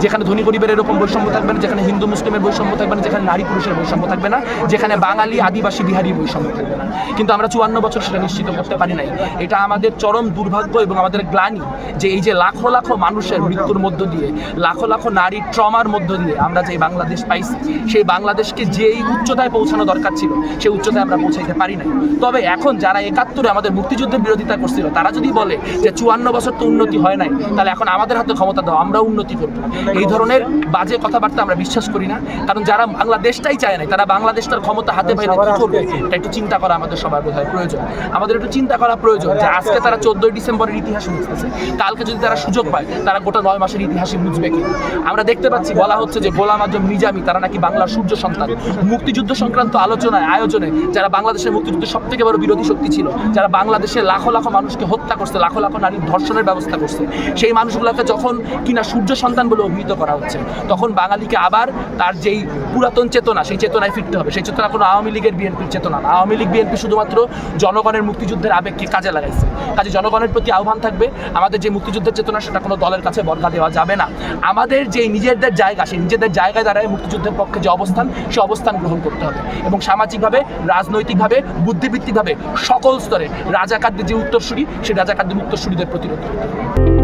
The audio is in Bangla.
যেখানে ধনী গরিবের এরকম বৈষম্য থাকবে না, যেখানে হিন্দু মুসলিমের বৈষম্য থাকবে না, যেখানে নারী পুরুষের বৈষম্য থাকবে না, যেখানে বাঙালি আদিবাসী বিহারি বৈষম্য থাকবে না। কিন্তু আমরা 54 বছর সেটা নিশ্চিত করতে পারি নাই। এটা আমাদের চরম দুর্ভাগ্য এবং আমাদের গ্লানি যে এই যে লাখো লাখো মানুষের মৃত্যুর মধ্য দিয়ে, লাখো লাখো নারীর ট্রমার মধ্য দিয়ে আমরা যে বাংলাদেশ পাইছি, সেই বাংলাদেশকে যেই উচ্চতায় পৌঁছানো দরকার ছিল সেই উচ্চতায় আমরা পৌঁছাইতে পারি নাই। তবে এখন যারা 71-এ আমাদের মুক্তিযুদ্ধের বিরোধিতা করছিল তারা যদি বলে যে 54 বছর তো উন্নতি হয় নাই, তাহলে এখন আমাদের হাতে ক্ষমতা দাও, আমরা উন্নতি করব। এই ধরনের বাজে কথাবার্তা আমরা বিশ্বাস করি না। কারণ যারা বাংলাদেশটাই চায় না, তারা বাংলাদেশটার ক্ষমতা হাতে পাইলে কি করবে, এটা একটু চিন্তা করা আমাদের সবার বোধহয় প্রয়োজন। আমাদের একটু চিন্তা করা প্রয়োজন যে আজকে তারা 14 ডিসেম্বরের ইতিহাস বুঝতেছে, কালকে যদি তারা সুযোগ পায় তারা গোটা 9 মাসের ইতিহাসই বুঝবে কি। আমরা দেখতে পাচ্ছি বলা হচ্ছে যে গোলাম আজম নিজামী তারা নাকি বাংলার সূর্য সন্তান। মুক্তিযুদ্ধ সংক্রান্ত আলোচনায় আয়োজনে যারা বাংলাদেশের মুক্তিযুদ্ধের সব থেকে বড় বিরোধী শক্তি ছিল, যারা বাংলাদেশের লাখো লাখো মানুষকে হত্যা করছে, লাখো লাখো নারীর ধর্ষণের ব্যবস্থা করছে, সেই মানুষগুলোকে যখন কিনা সূর্য সন্তান বলে অভিহিত করা হচ্ছে, তখন বাঙালিকে আবার তার যেই পুরাতন চেতনা সেই চেতনায় ফিরতে হবে। সেই চেতনা কোনো আওয়ামী লীগের বিএনপির চেতনা না। আওয়ামী লীগ বিএনপি শুধুমাত্র জনগণের মুক্তিযুদ্ধের আবেগকে কাজে লাগাইছে। কাজে জনগণের প্রতি আহ্বান থাকবে, আমাদের যে মুক্তিযুদ্ধের চেতনা সেটা কোনো দলের কাছে বর্গা দেওয়া যাবে না। আমাদের যে নিজেদের জায়গা, সেই নিজেদের জায়গায় দাঁড়ায় মুক্তিযুদ্ধের পক্ষে যে অবস্থান, সে অবস্থান গ্রহণ করতে হবে এবং সামাজিকভাবে, রাজনৈতিকভাবে, বুদ্ধিবৃত্তিকভাবে সকল স্তরে রাজাকারদের যে উত্তরসূরি, সেই রাজাকারদের উত্তরসূরিদের প্রতিরোধ করতে হবে।